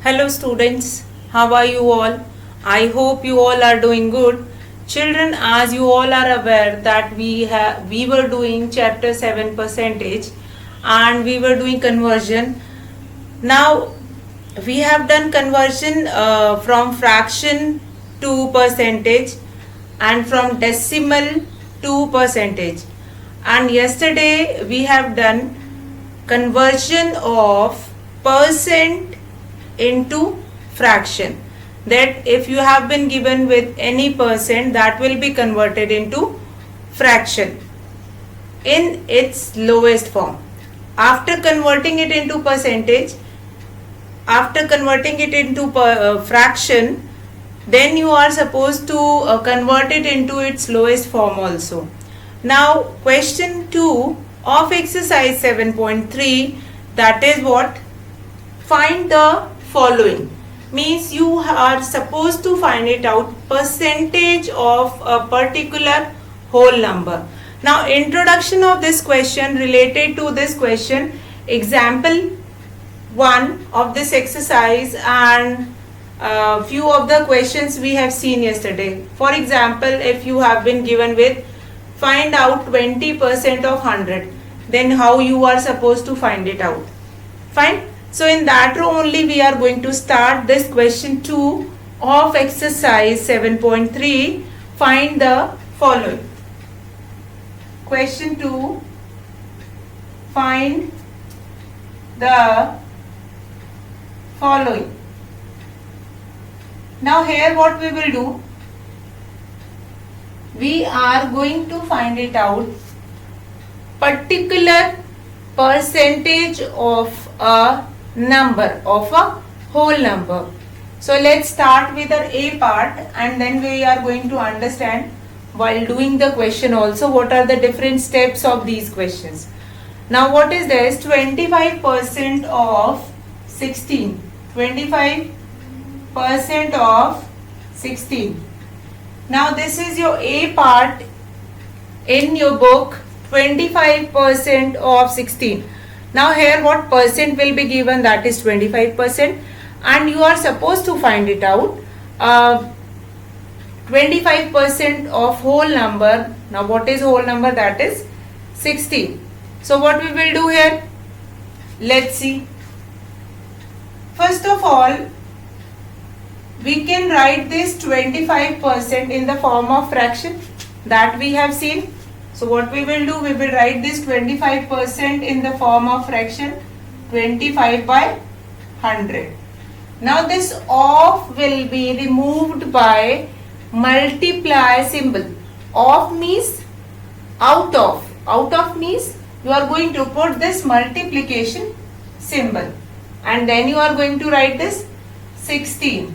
Hello students, how are you all? I hope you all are doing good. Children, as you all are aware that we were doing chapter 7 percentage and we were doing conversion. Now we have done conversion from fraction to percentage and from decimal to percentage. And yesterday we have done conversion of percent into fraction, that if you have been given with any percent, that will be converted into fraction in its lowest form. After converting it into percentage, after converting it into fraction, then you are supposed to convert it into its lowest form also. Now question 2 of exercise 7.3, that is what? Find the following. Means you are supposed to find it out percentage of a particular whole number. Now introduction of this question, related to this question, example 1 of this exercise and few of the questions we have seen yesterday. For example, if you have been given with find out 20% of 100, then how you are supposed to find it out? Fine. So in that row only we are going to start this question 2 of exercise 7.3. Find the following. Question 2. Find the following. Now here what we will do? We are going to find it out particular percentage of a number, of a whole number. So let's start with the A part and then we are going to understand while doing the question also what are the different steps of these questions. Now what is this? 25% of 16. 25% of 16. Now this is your A part in your book, 25% of 16. Now here what percent will be given, that is 25%, and you are supposed to find it out. 25% of whole number. Now what is whole number? That is 16. So what we will do here? Let's see. First of all, we can write this 25% in the form of fraction that we have seen. So what we will do, we will write this 25% in the form of fraction 25 by 100. Now this of will be removed by multiply symbol. Of means out of. Out of means you are going to put this multiplication symbol and then you are going to write this 16.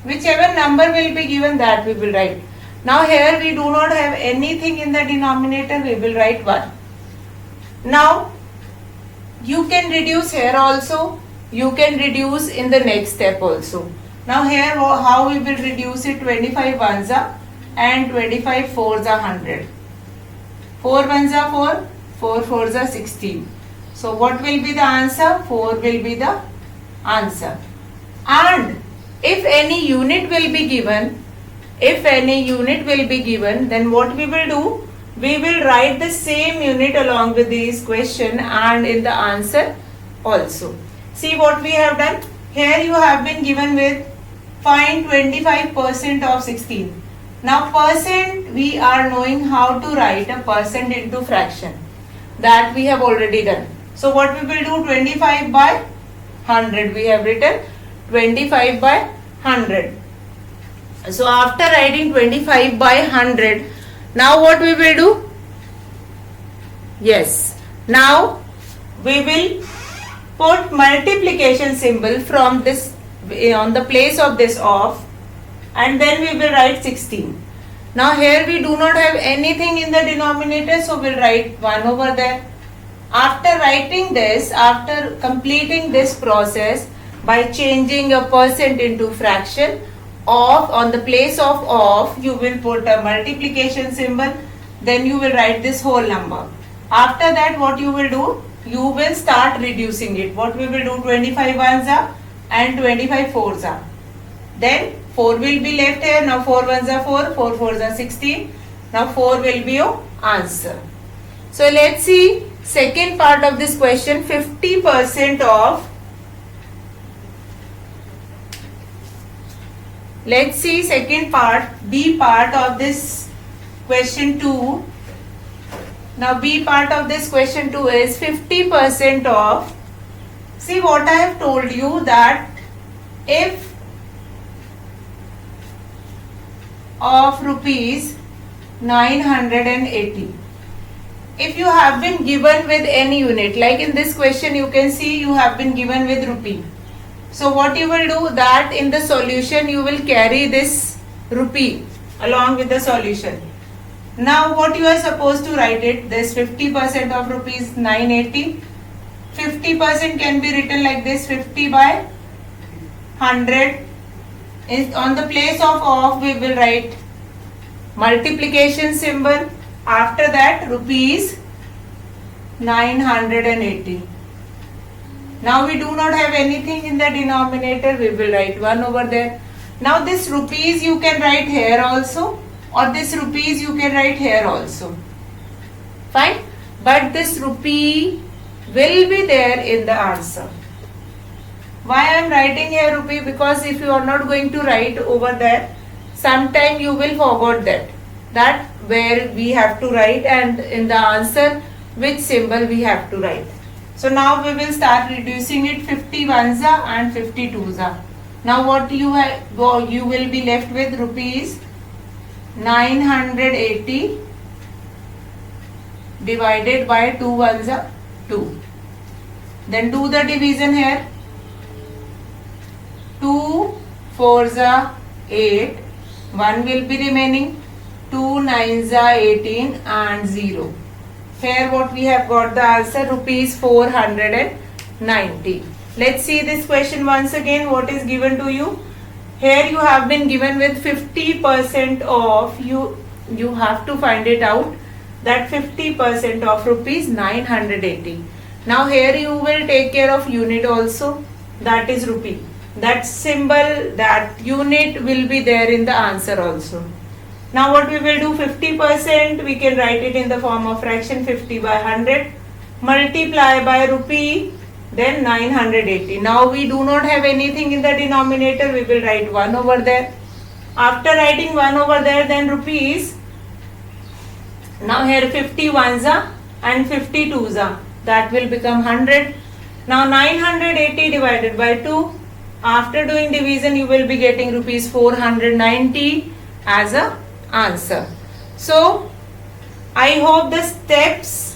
Whichever number will be given, that we will write. Now here we do not have anything in the denominator, we will write 1. Now you can reduce here also, you can reduce in the next step also. Now here how we will reduce it? 25 ones are and 25 fours are 100. 4 ones are 4, 4 fours are 16. So what will be the answer? 4 will be the answer. And if any unit will be given, then what we will do? We will write the same unit along with this question and in the answer also. See what we have done? Here you have been given with find 25% of 16. Now percent, we are knowing how to write a percent into fraction. That we have already done. So what we will do? 25 by 100. We have written 25 by 100. So after writing 25 by 100, now what we will do? Yes, now we will put multiplication symbol from this on the place of this of, and then we will write 16. Now here we do not have anything in the denominator, so we'll write 1 over there. After writing this, after completing this process by changing a percent into fraction, of on the place of you will put a multiplication symbol, then you will write this whole number. After that what you will do? You will start reducing it. What we will do? 25 ones are and 25 fours are. Then 4 will be left here. Now 4 ones are 4, 4 fours are 16. Now 4 will be your answer. So let's see second part of this question. 50% of, let's see second part, B part of this question 2. Now B part of this question 2 is 50% of, see what I have told you, that if of rupees 980, if you have been given with any unit, like in this question you can see you have been given with rupee. So what you will do, that in the solution you will carry this rupee along with the solution. Now what you are supposed to write it, this 50% of rupees 980, 50% can be written like this, 50 by 100. On the place of we will write multiplication symbol. After that rupees 980. Now we do not have anything in the denominator, we will write 1 over there. Now this rupees you can write here also, or this rupees you can write here also. Fine. But this rupee will be there in the answer. Why I am writing here rupee? Because if you are not going to write over there, sometime you will forget that where we have to write, and in the answer which symbol we have to write. So now we will start reducing it. 50 ones are and 50 twos are. Now what you will be left with, rupees 980 divided by 2 ones are 2. Then do the division here. 2 fours are 8, 1 will be remaining, 2 nines are 18 and 0. Here what we have got the answer, rupees 490. Let's see this question once again. What is given to you? Here you have been given with 50% of, you have to find it out, that 50% of rupees 980. Now here you will take care of unit also, that is rupee. That symbol, that unit will be there in the answer also. Now what we will do, 50% we can write it in the form of fraction, 50 by 100, multiply by rupee, then 980. Now we do not have anything in the denominator, we will write 1 over there. After writing 1 over there, then rupees, now here 50 ones are and 50 twos are, that will become 100. Now 980 divided by 2, after doing division you will be getting rupees 490 as a answer. So I hope the steps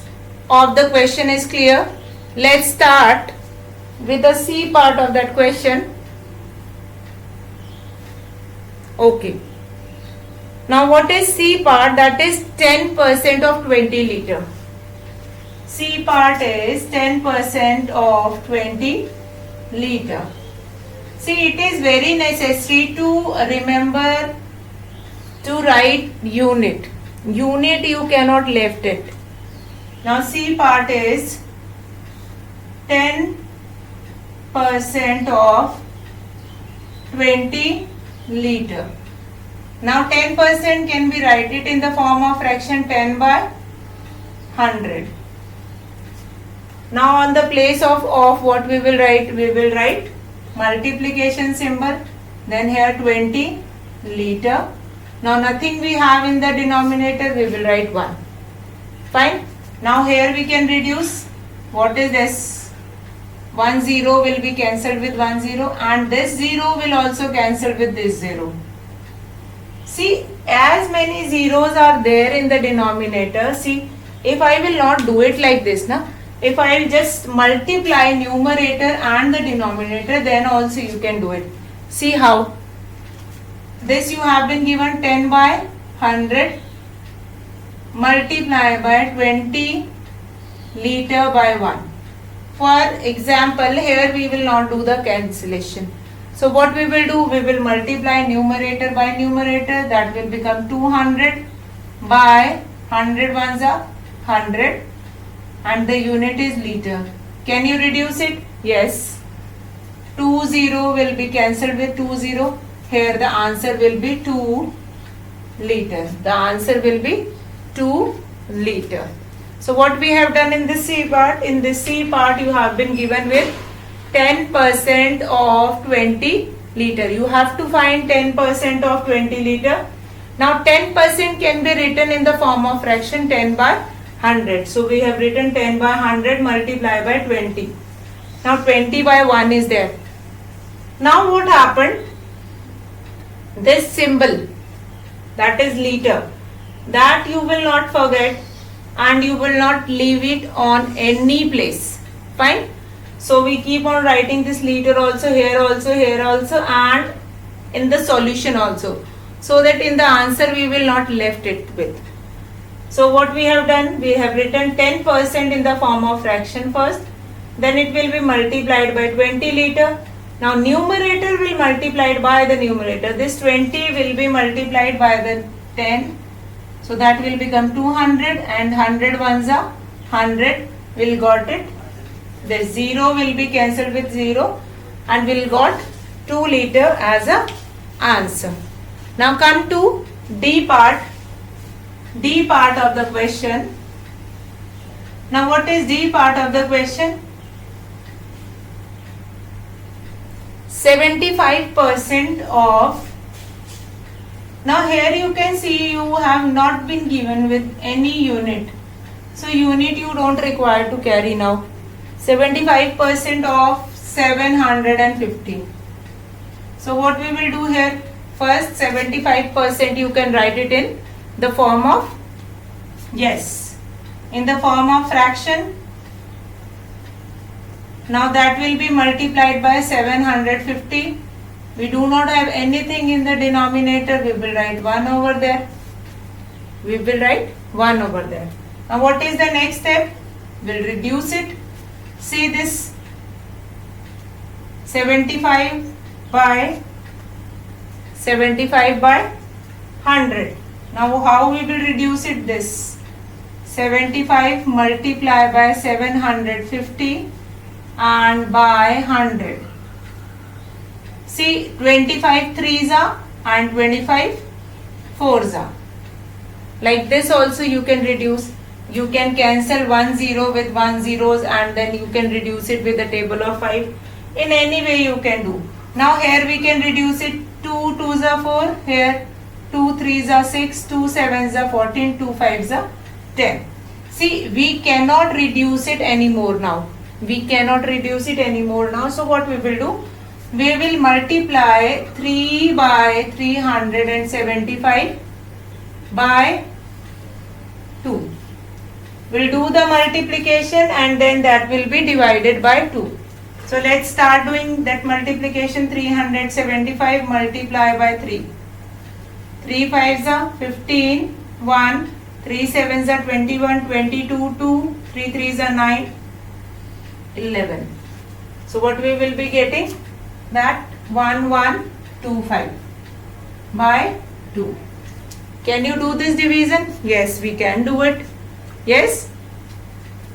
of the question is clear. Let's start with the C part of that question. Okay. Now what is C part? That is 10% of 20 liter. C part is 10% of 20 liter. See, it is very necessary to remember to write unit. Unit you cannot left it. Now C part is 10% of 20 liter. Now 10% can be write it in the form of fraction 10 by 100. Now on the place of what we will write? We will write multiplication symbol, then here 20 liter. Now nothing we have in the denominator, we will write 1. Fine. Now here we can reduce. What is this? 1 0 will be cancelled with 1 0, and this 0 will also cancel with this 0. See, as many zeros are there in the denominator. See, if I will not do it like this, na, if I will just multiply numerator and the denominator, then also you can do it. See how? This you have been given 10 by 100 multiply by 20 liter by 1. For example, here we will not do the cancellation. So what we will do? We will multiply numerator by numerator. That will become 200 by 100 ones are 100. And the unit is liter. Can you reduce it? Yes. 2 0 will be cancelled with 2 0. Here the answer will be 2 liter. The answer will be 2 liter. So what we have done in this C part? In this C part you have been given with 10% of 20 liter. You have to find 10% of 20 liter. Now 10% can be written in the form of fraction 10 by 100. So we have written 10 by 100 multiplied by 20. Now 20 by 1 is there. Now what happened? This symbol, that is liter, that you will not forget and you will not leave it on any place. Fine. So we keep on writing this liter also, here also, here also, and in the solution also, so that in the answer we will not left it with. So what we have done, we have written 10% in the form of fraction first, then it will be multiplied by 20 liter. Now numerator will multiplied by the numerator. This 20 will be multiplied by the 10. So that will become 200 and 100 ones are 100. We'll got it. The 0 will be cancelled with 0 and we'll got 2 liter as a answer. Now come to D part. D part of the question. Now what is D part of the question? 75% of. Now here you can see you have not been given with any unit. So unit you don't require to carry now. 75% of 750. So what we will do here? First 75% you can write it in the form of, yes, in the form of fraction. Now that will be multiplied by 750. We do not have anything in the denominator. We will write 1 over there. We will write 1 over there. Now what is the next step? We'll reduce it. See this 75 by 100. Now how we will reduce it? This 75 multiplied by 750 and by 100. See 25 threes are and 25 fours are. Like this also you can reduce. You can cancel 1 0 with 1 zeros and then you can reduce it with the table of 5. In any way you can do. Now here we can reduce it. 2 2s are 4. Here 2 3s are 6. 2 7s are 14. 2 5s are 10. See, we cannot reduce it anymore now. We cannot reduce it anymore now. So what we will do? We will multiply 3 by 375 by 2. We'll do the multiplication and then that will be divided by 2. So let's start doing that multiplication. 375 multiply by 3. 3 5s are 15, 1, 3 7s are 21, 22, 2, 3 3s are 9, 11. So what we will be getting? That 1125 by 2. Can you do this division? Yes, we can do it. Yes.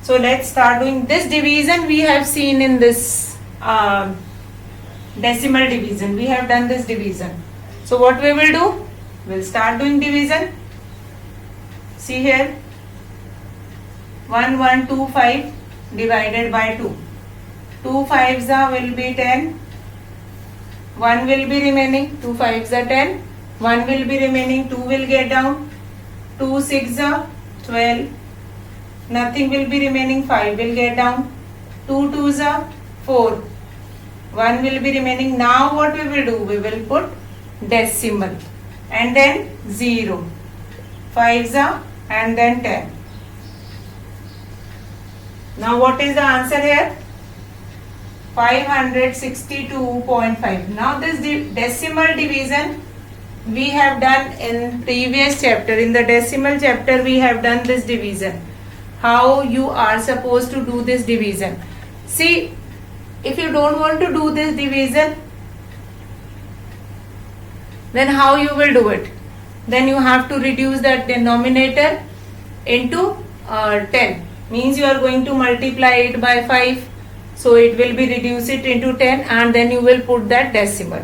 So let's start doing this division. We have seen in this decimal division. We have done this division. So what we will do? We'll start doing division. See here. 1125 divided by 2. 2 5s will be 10. 1 will be remaining. 2 5s are 10. 1 will be remaining. 2 will get down. 2 6s are 12. Nothing will be remaining. 5 will get down. 2 2s are 4. 1 will be remaining. Now what we will do? We will put decimal and then 0. 5s are and then 10. Now what is the answer here? 562.5. Now this decimal division we have done in previous chapter. In the decimal chapter we have done this division. How you are supposed to do this division. See, if you don't want to do this division, then how you will do it? Then you have to reduce that denominator into 10. Means you are going to multiply it by 5 So it will be reduce it into 10 and then you will put that decimal.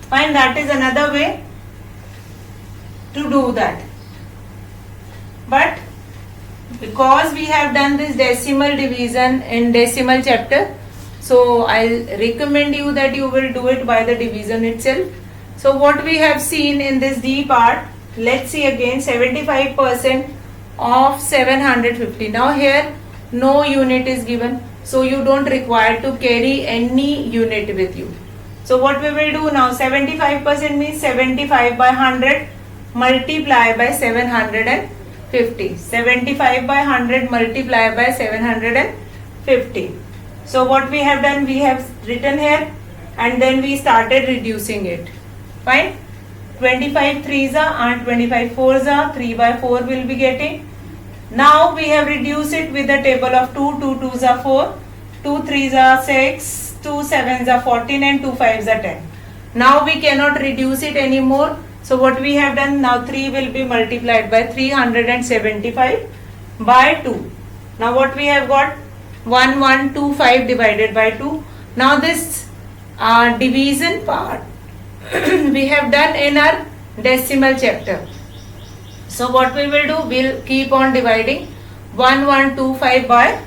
Fine, that is another way to do that. But because we have done this decimal division in decimal chapter, so I'll recommend you that you will do it by the division itself. So what we have seen in this D part, let's see again, 75% of 750. Now here no unit is given, so you don't require to carry any unit with you. So what we will do now, 75% means 75 by 100 multiply by 750. 75 by 100 multiply by 750. So what we have done, we have written here and then we started reducing it. Fine. 25 3s are and 25 4s are, 3 by 4 will be getting. Now we have reduced it with the table of 2, 2 2s are 4, 2 3s are 6, 2 7s are 14 and 2 5s are 10. Now we cannot reduce it anymore. So what we have done, now 3 will be multiplied by 375 by 2. Now what we have got, 1125 divided by 2. Now this division part we have done in our decimal chapter. So what we will do, we'll keep on dividing 1125 by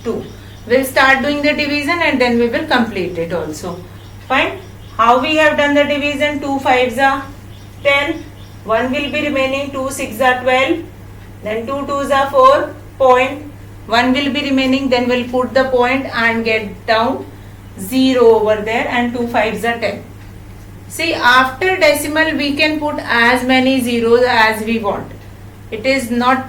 2. We'll start doing the division and then we will complete it also. Fine. How we have done the division, 2 5s are 10, 1 will be remaining, 2 6s are 12, then 2 2s are 4, point, 1 will be remaining, then we'll put the point and get down 0 over there and 2 5s are 10. See, after decimal we can put as many zeros as we want. It is not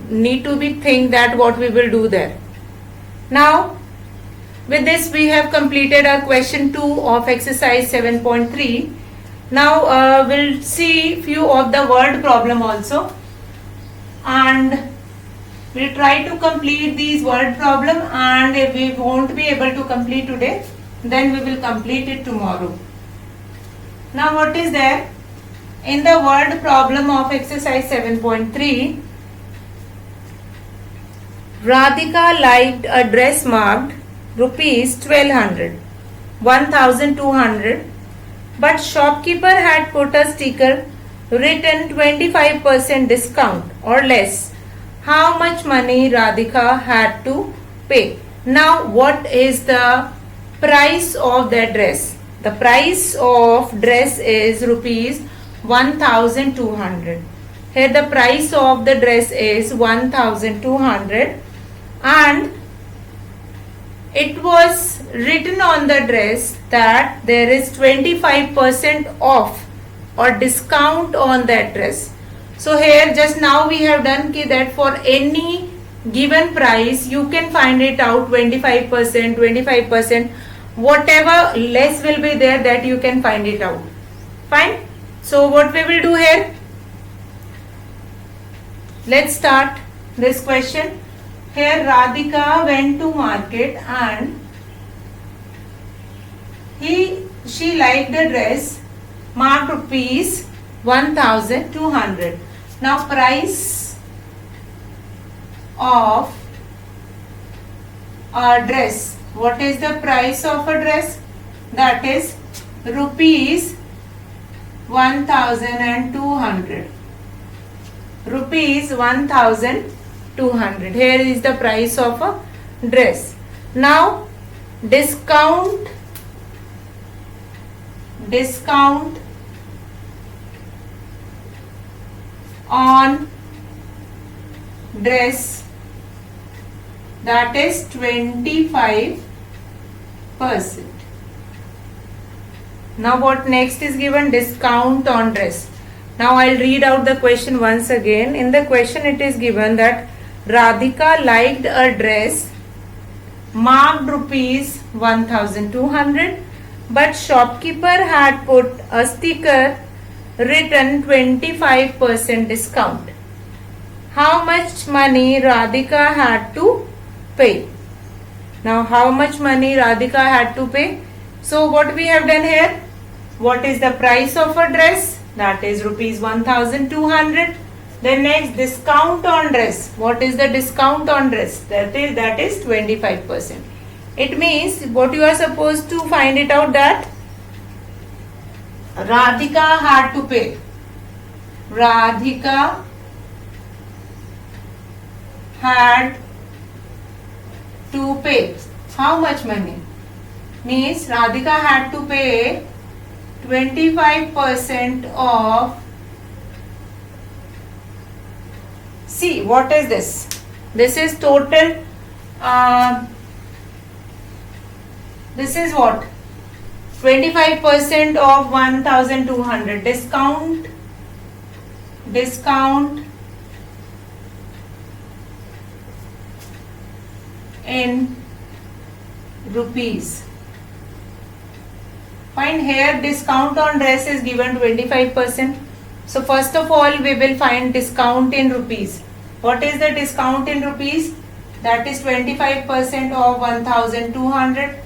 need to be think that what we will do there. Now with this we have completed our question 2 of exercise 7.3. Now we'll see few of the word problem also and we'll try to complete these word problem, and if we won't be able to complete today, then we will complete it tomorrow. Now what is there? In the word problem of exercise 7.3, Radhika liked a dress marked rupees 1200, 1200, but shopkeeper had put a sticker written 25% discount or less. How much money Radhika had to pay? Now what is the price of the dress? The price of dress is rupees 1200. Here the price of the dress is 1200 and it was written on the dress that there is 25% off or discount on that dress. So here just now we have done that for any given price you can find it out 25%, 25%, whatever less will be there, that you can find it out. Fine. So what we will do here, let's start this question. Here Radhika went to market and she liked the dress marked rupees 1200. Now price of a dress. What is the price of a dress? That is rupees 1200. Rupees 1200. Here is the price of a dress. Now discount on dress, that is 25%. Now what next is given? Discount on dress. Now I'll read out the question once again. In the question it is given that Radhika liked a dress marked rupees 1200, but shopkeeper had put a sticker written 25% discount. How much money Radhika had to pay? Now how much money Radhika had to pay? So what we have done here, what is the price of a dress? That is rupees 1200. Then next, discount on dress. What is the discount on dress? That is 25%. It means what you are supposed to find it out, that Radhika had to pay. Radhika had to pay how much money? Means Radhika had to pay 25% of. See, what is this? This is total. This is what? 25% of 1200. Discount in rupees. Find here, discount on dress is given 25%. So first of all, we will find discount in rupees. What is the discount in rupees? That is 25% of 1200.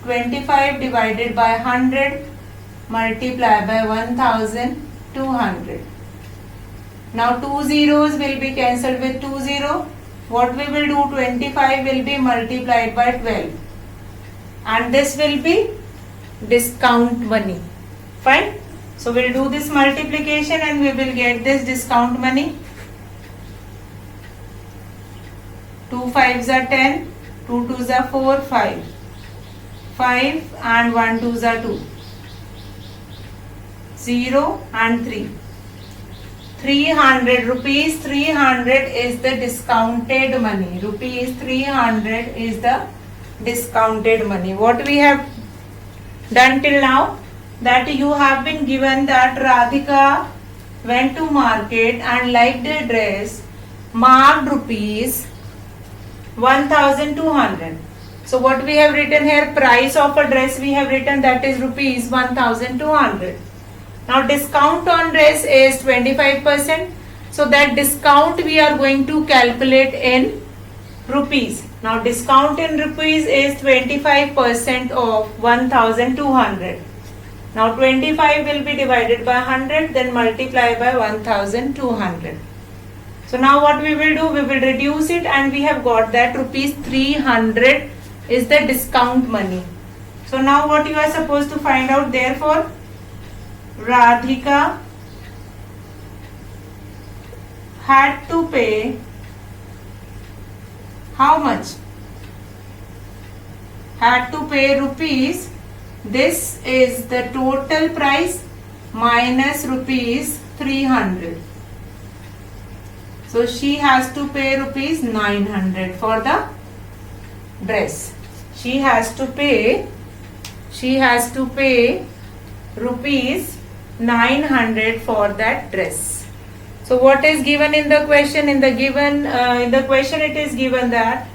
25 divided by 100 multiply by 1200. Now 2 zeros will be cancelled with 2 zero. What we will do, 25 will be multiplied by 12. And this will be discount money. Fine. So we'll do this multiplication and we will get this discount money. 2 fives are 10, 2 twos are 4, 5. 5 and 1 twos are 2. 0 and 3. 300 rupees. 300 is the discounted money. Rupees 300 is the discounted money. What we have done till now, that you have been given that Radhika went to market and liked a dress marked rupees 1200. So what we have written here, price of a dress we have written, that is rupees 1200. Now discount on dress is 25%. So that discount we are going to calculate in rupees. Now discount in rupees is 25% of 1200. Now 25 will be divided by 100, then multiply by 1200. So now what we will do, we will reduce it and we have got that rupees 300 is the discount money. So now what you are supposed to find out, therefore Radhika had to pay how much? Had to pay rupees. This is the total price minus rupees 300. So she has to pay rupees 900 for the dress. She has to pay rupees 900 for that dress. So what is given in the question? In the question it is given that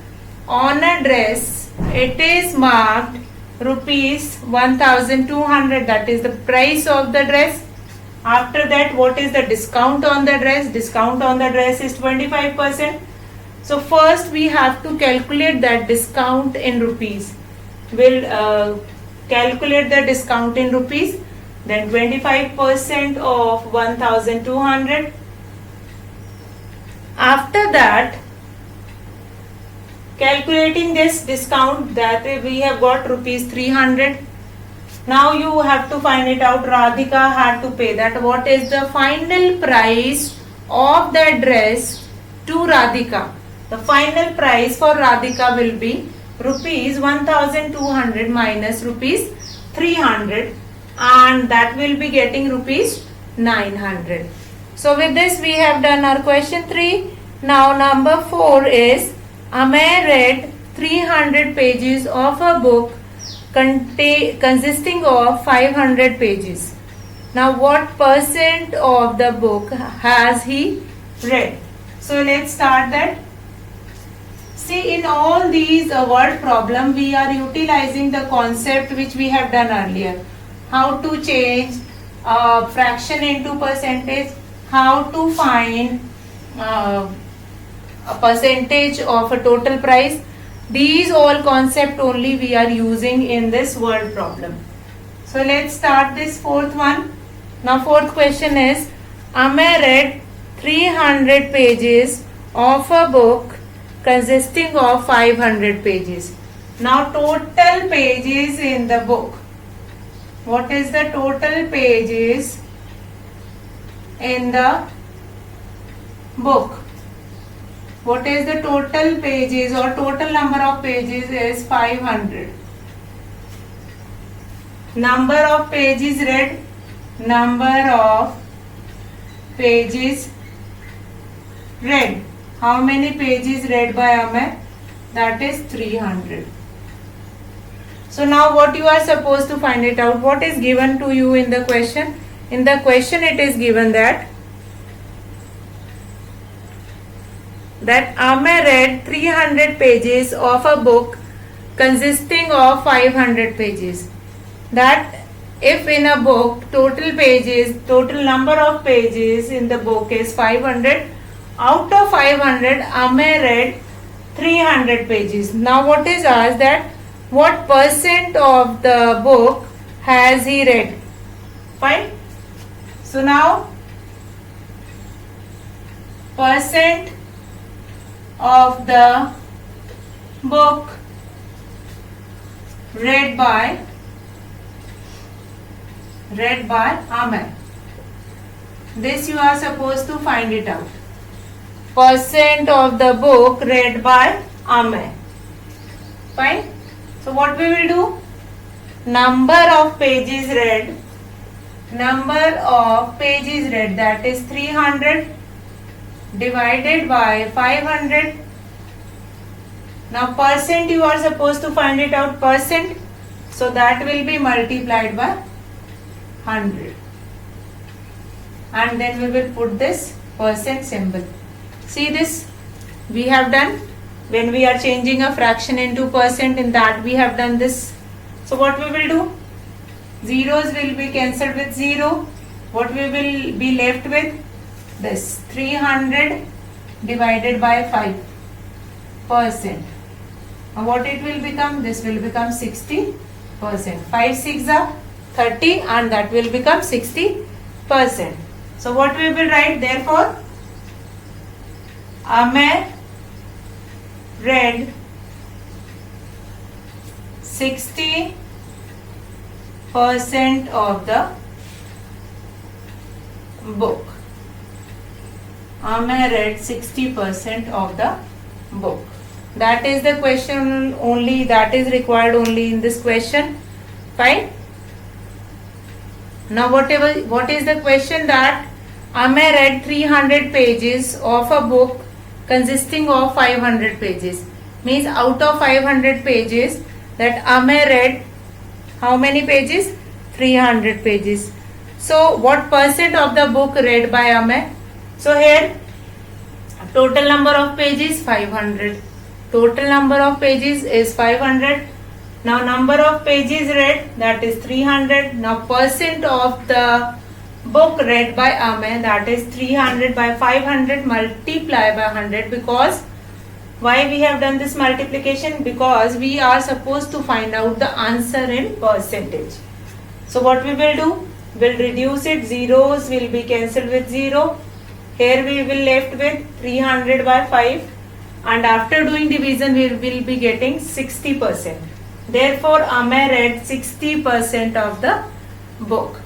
on a dress it is marked rupees 1200, that is the price of the dress. After that, what is the discount on the dress? Discount on the dress is 25%. So first we have to calculate that discount in rupees. We'll calculate the discount in rupees. Then 25% of 1200. After that, calculating this discount, that we have got rupees 300. Now you have to find it out. Radhika had to pay that. What is the final price of the dress to Radhika? The final price for Radhika will be rupees 1200 minus rupees 300, and that will be getting rupees 900. So with this we have done our question 3. Now number 4 is Amay read 300 pages of a book consisting of 500 pages. Now what percent of the book has he read? So let's start that. See, in all these word problem, we are utilizing the concept which we have done earlier. How to change fraction into percentage, how to find a percentage of a total price. These all concept only we are using in this word problem. So let's start this fourth one. Now fourth question is, Amay read 300 pages of a book consisting of 500 pages. Now total pages in the book. What is the total pages in the book? What is the total pages or total number of pages is 500. Number of pages read. Number of pages read. How many pages read by Amay? That is 300. So now what you are supposed to find it out? What is given to you in the question? In the question it is given that Amay read 300 pages of a book consisting of 500 pages. That if in a book total number of pages in the book is 500, out of 500 Amay read 300 pages. Now what is asked that what percent of the book has he read? Fine. So now percent of the book read by Amay. This you are supposed to find it out. Percent of the book read by Amay. Fine. So what we will do? Number of pages read. Number of pages read, that is 300 divided by 500. Now percent you are supposed to find it out, percent. So that will be multiplied by 100. And then we will put this percent symbol. See this? We have done when we are changing a fraction into percent, in that we have done this. So what we will do? Zeros will be cancelled with 0. What we will be left with? This 300 divided by 5%. Now what it will become? This will become 60%. 5 6 are 30 and that will become 60%. So what we will write? Therefore, Amay read 60% of the book. Amay read 60% of the book. That is the question only, that is required only in this question. Fine. Now what is the question? That Amay read 300 pages of a book consisting of 500 pages. Means out of 500 pages, that Amay read how many pages? 300 pages. So what percent of the book read by Amay? So here total number of pages 500. Total number of pages is 500. Now number of pages read, that is 300. Now percent of the book read by Amay, that is 300 by 500 multiply by 100. Because why we have done this multiplication? Because we are supposed to find out the answer in percentage. So what we will do? We'll reduce it. Zeros will be cancelled with 0. Here we will left with 300 by 5. And after doing division, we will be getting 60%. Therefore, Amay read 60% of the book.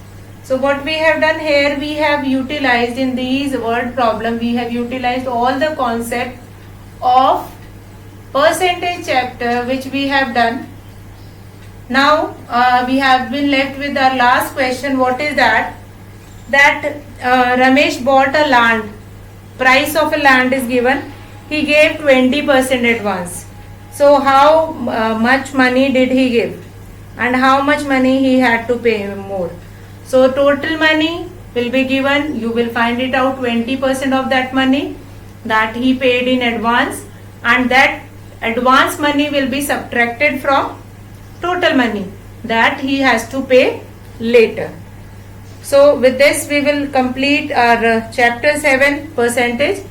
So what we have done here, we have utilized in these word problem, we have utilized all the concept of percentage chapter which we have done. Now we have been left with our last question. What is that? That Ramesh bought a land. Price of a land is given. He gave 20% advance. So how much money did he give? And how much money he had to pay more? So total money will be given. You will find it out, 20% of that money that he paid in advance, and that advance money will be subtracted from total money that he has to pay later. So with this we will complete our chapter 7 percentage,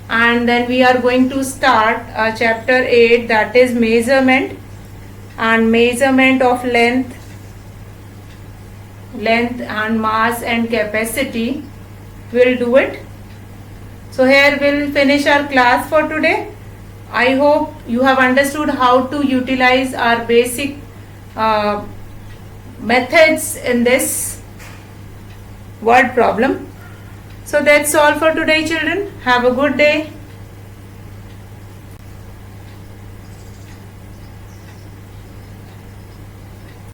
and then we are going to start chapter 8, that is measurement, and measurement of length and mass and capacity. We'll do it So here we'll finish our class for today. I hope you have understood how to utilize our basic methods in this word problem. So that's all for today, children. Have a good day.